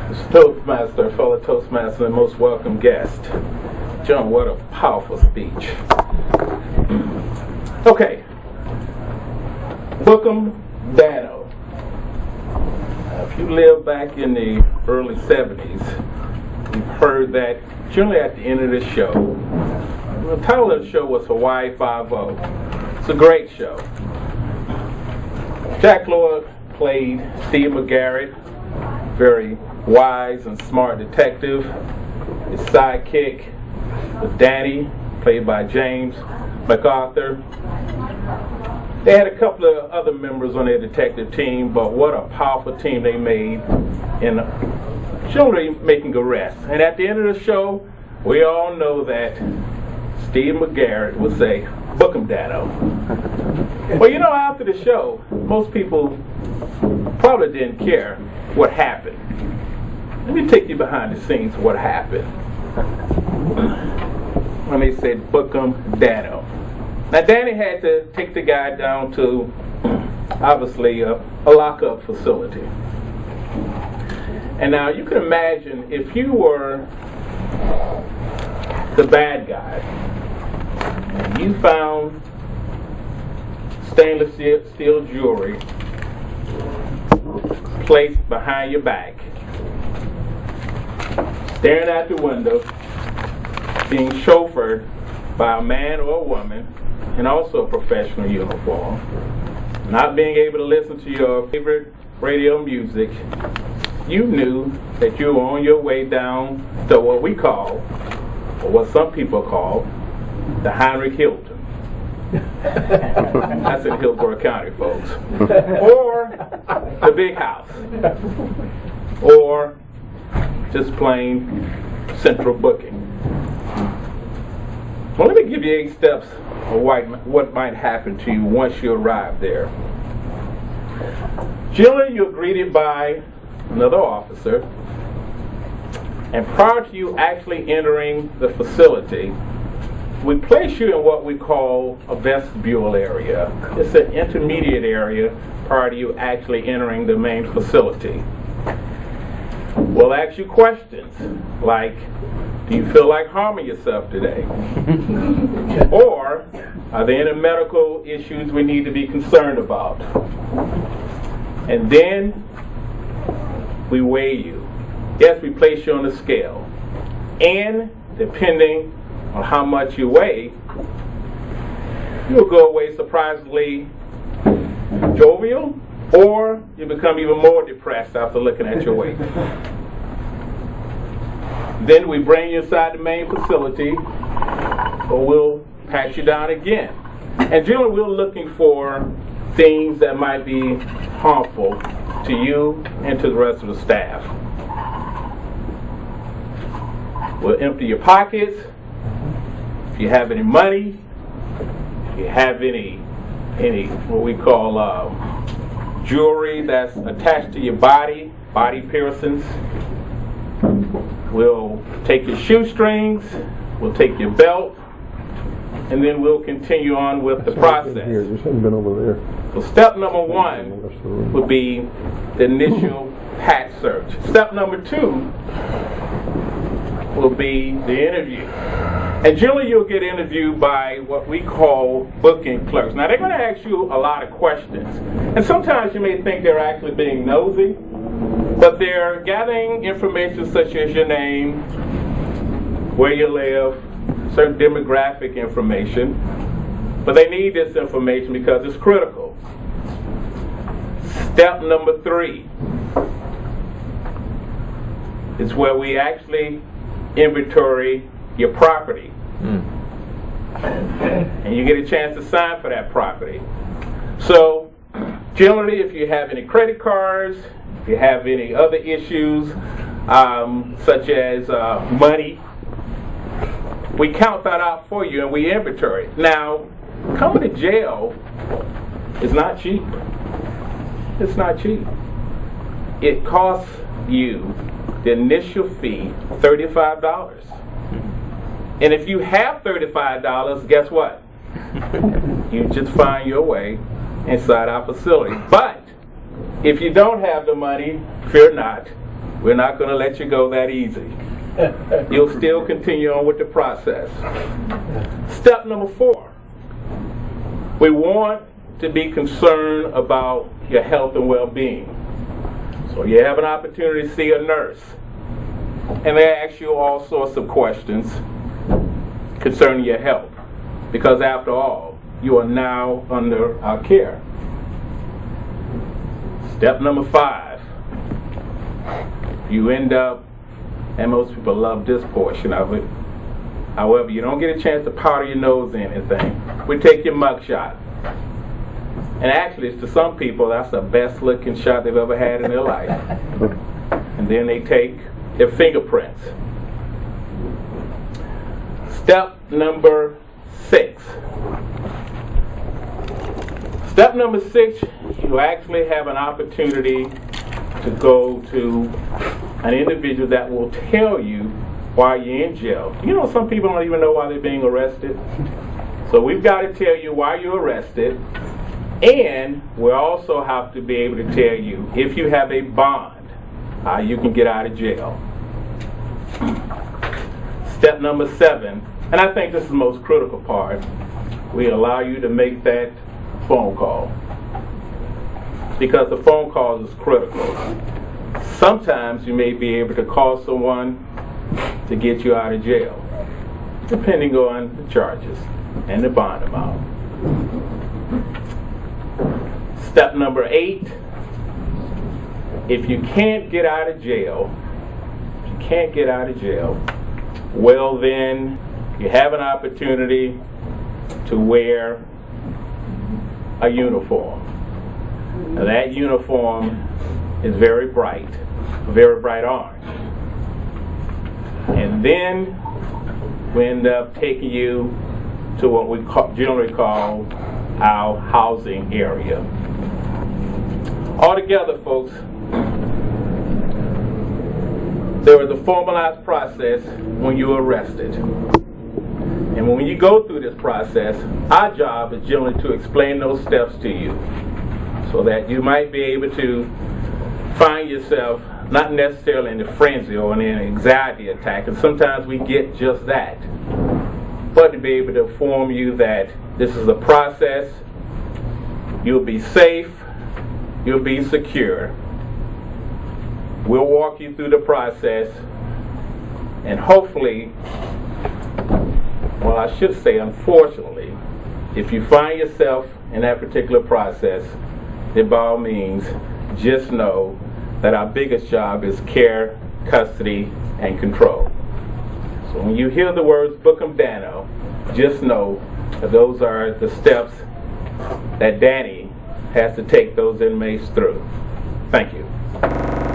Toastmaster, fellow Toastmaster, and most welcome guest. John, what a powerful speech. Okay. Welcome, Dano. If you live back in the early 70s, you've heard that generally at the end of the show, the title of the show was Hawaii 5-0. It's a great show. Jack Lord played Steve McGarrett, very wise and smart detective. His sidekick was Danny, played by James MacArthur. They had a couple of other members on their detective team, but what a powerful team they made in generally making arrests. And at the end of the show, we all know that Steve McGarrett would say, "Book him, Dano." Well, you know, after the show, most people probably didn't care what happened. Let me take you behind the scenes of what happened when they said, "Book him, Dano." Now, Danny had to take the guy down to, obviously, a lockup facility. And now, you can imagine if you were the bad guy, and you found stainless steel jewelry placed behind your back, staring out the window, being chauffeured by a man or a woman, and also a professional uniform, not being able to listen to your favorite radio music, you knew that you were on your way down to what we call, or what some people call, the Heinrich Hilton. That's in Hillsborough County, folks. Or the big house. Or just plain central booking. Well, let me give you 8 steps of what might happen to you once you arrive there. Generally, you're greeted by another officer, and prior to you actually entering the facility, we place you in what we call a vestibule area. It's an intermediate area prior to you actually entering the main facility. We'll ask you questions like, do you feel like harming yourself today? Or, are there any medical issues we need to be concerned about? And then, we weigh you. Yes, we place you on the scale. And, depending on how much you weigh, you'll go away surprisingly jovial, or you become even more depressed after looking at your weight. Then we bring you inside the main facility, or we'll pat you down again. And generally we're looking for things that might be harmful to you and to the rest of the staff. We'll empty your pockets. If you have any money, if you have any what we call jewelry that's attached to your body piercings, we'll take your shoestrings, we'll take your belt, and then we'll continue on with the process. There's something been over there. So step number 1 would be the initial pat search. Step number 2 will be the interview. And generally you'll get interviewed by what we call booking clerks. Now they're going to ask you a lot of questions. And sometimes you may think they're actually being nosy, but they're gathering information such as your name, where you live, certain demographic information. But they need this information because it's critical. Step number 3 is where we actually inventory your property. And you get a chance to sign for that property. So generally if you have any credit cards, if you have any other issues such as money, we count that out for you and we inventory. Now, coming to jail is not cheap. It's not cheap. It costs you the initial fee, $35. And if you have $35, guess what? You just find your way inside our facility. But if you don't have the money, fear not. We're not going to let you go that easy. You'll still continue on with the process. Step number 4. We want to be concerned about your health and well-being. So you have an opportunity to see a nurse, and they ask you all sorts of questions concerning your health, because after all, you are now under our care. Step number 5. You end up, and most people love this portion of it, however, you don't get a chance to powder your nose or anything. We take your mug shot. And actually, to some people, that's the best looking shot they've ever had in their life. And then they take their fingerprints. Step number 6. Step number 6, you actually have an opportunity to go to an individual that will tell you why you're in jail. You know, some people don't even know why they're being arrested. So we've got to tell you why you're arrested. And we also have to be able to tell you if you have a bond, how you can get out of jail. Step number 7, and I think this is the most critical part, we allow you to make that phone call. Because the phone call is critical. Sometimes you may be able to call someone to get you out of jail, depending on the charges and the bond amount. Step number 8, if you can't get out of jail, well then you have an opportunity to wear a uniform. Now that uniform is very bright orange. And then we end up taking you to what we generally call our housing area. Altogether, folks, there is a formalized process when you're arrested. And when you go through this process, our job is generally to explain those steps to you so that you might be able to find yourself not necessarily in a frenzy or in an anxiety attack, and sometimes we get just that, but to be able to inform you that this is a process, you'll be safe, you'll be secure. We'll walk you through the process, and hopefully, well, I should say unfortunately, if you find yourself in that particular process, then by all means, just know that our biggest job is care, custody, and control. So when you hear the words Book 'em Dano, just know that those are the steps that Danny has to take those inmates through. Thank you.